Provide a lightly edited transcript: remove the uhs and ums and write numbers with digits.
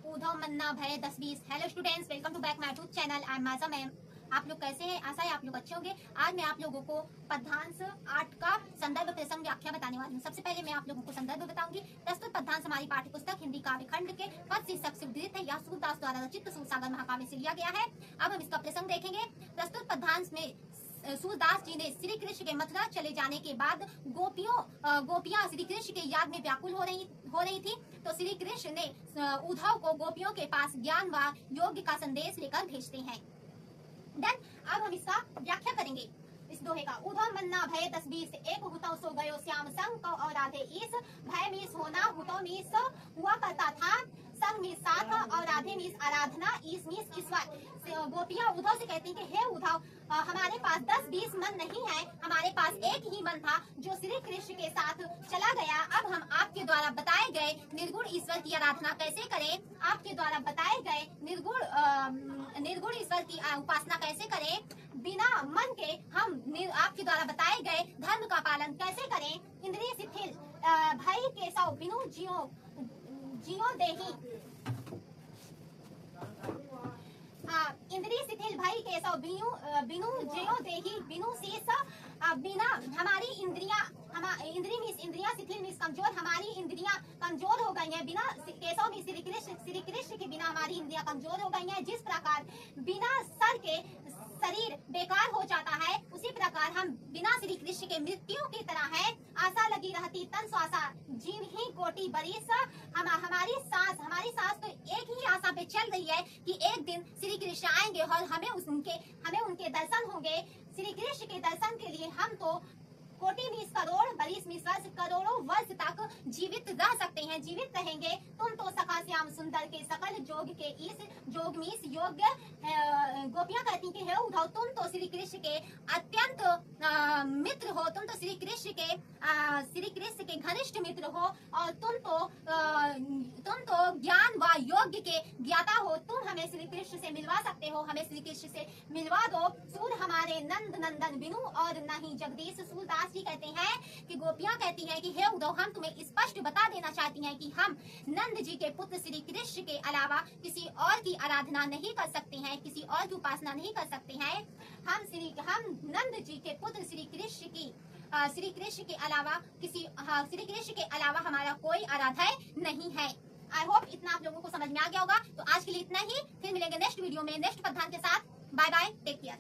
उद्धव मन्ना भय 10-20। Hello students, welcome to back my YouTube channel. I am Maja ma'am. आप लोग कैसे हैं? आशा है आप लोग अच्छे होंगे। आज मैं आप लोगों को पद्यांश 8 का संदर्भ प्रसंग व्याख्या बताने वाली हूँ। सबसे पहले मैं आप लोगों को संदर्भ बताऊंगी। प्रस्तुत पद्यांश हमारी पाठ्य पुस्तक हिंदी काव्य खंड के पद शीर्षक से उद्धृत है। यह सूरदास द्वारा रचित सूरसागर महाकाव्य से लिया गया है। अब हम इसका प्रसंग देखेंगे। प्रस्तुत पद्यांश में सूरदास जी ने श्री कृष्ण के मथुरा चले जाने के बाद गोपियां श्री कृष्ण के याद में व्याकुल हो रही थी। तो श्री कृष्ण ने उद्धव को गोपियों के पास ज्ञान व योग का संदेश लेकर भेजते हैं। देन अब हम इसका व्याख्या करेंगे इस दोहे का। उद्धव मन्ना भय 10-20। एक हुतो सो गयो श्याम संग को और राधे ईस। भय मीस होना हुतो मीस हुआ करता था। संग मीस साथ और राधे मीस आराधना ईस मीस ईश्वर। गोपियां उद्धव से कहती कि हे उद्धव, हमारे पास 10-20 मन नहीं है, हमारे पास एक ही मन था जो श्री कृष्ण के साथ चला गया। अब हम आपके द्वारा बताए गए निर्गुण ईश्वर की आराधना कैसे करें, आपके द्वारा बताए गए निर्गुण ईश्वर की उपासना कैसे करें, बिना मन के हम आपके द्वारा बताए गए धर्म का पालन कैसे करें। इंद्रिय शिथिल भय केशव बिनु जियो देही। इंद्रिय शिथिल भय केशव बिनु जियो देही। बिनु शेष बिना हमारी इंद्रिया शिथिल मीस कमजोर, हमारी इंद्रियां कमजोर हो गई हैं। बिना केशव में श्री कृष्ण के बिना हमारी इंद्रियां कमजोर हो गई हैं। जिस प्रकार बिना सर के शरीर बेकार हो जाता है, उसी प्रकार हम बिना श्री कृष्ण के मृत्यु की तरह है। आशा लगी रहती तन श्वासा जीव ही कोटि बरिस। हमारी सांस तो एक ही आशा पे चल रही है कि एक दिन श्री कृष्ण आएंगे और हमें उनके दर्शन होंगे। श्री कृष्ण के दर्शन के लिए हम तो कोटि 20 करोड़ 22 वर्ष करोड़ों वर्ष तक जीवित रह सकते हैं, जीवित रहेंगे। तुम तो सखा श्याम सुंदर के सकल जोग के इस जोगमीस योग्य। गोपियां कहती कि हे उद्धव, तुम तो श्री कृष्ण के अत्यंत मित्र हो, तुम तो श्री कृष्ण के घनिष्ठ मित्र हो और तुम तो ज्ञान व योग्य के ज्ञाता हो। तुम हमें श्री कृष्ण से मिलवा सकते हो, हमें श्री कृष्ण से मिलवा दो। सूर हमारे नंद नंदन बिनु और नहीं जगदीश। सूरदास जी कहते हैं कि गोपियां कहती हैं कि हे उद्धव, हम तुम्हें स्पष्ट बता देना चाहती हैं कि हम नंद जी के पुत्र श्री कृष्ण के अलावा किसी और की आराधना नहीं कर सकते हैं, किसी और की उपासना नहीं कर सकते हैं। हम नंद जी के पुत्र श्री कृष्ण के अलावा हमारा कोई आराध्य नहीं है। आई होप इतना आप लोगों को समझ में आ गया होगा। तो आज के लिए इतना ही, फिर मिलेंगे नेक्स्ट वीडियो में नेक्स्ट पद्यांश के साथ। Bye bye, take care.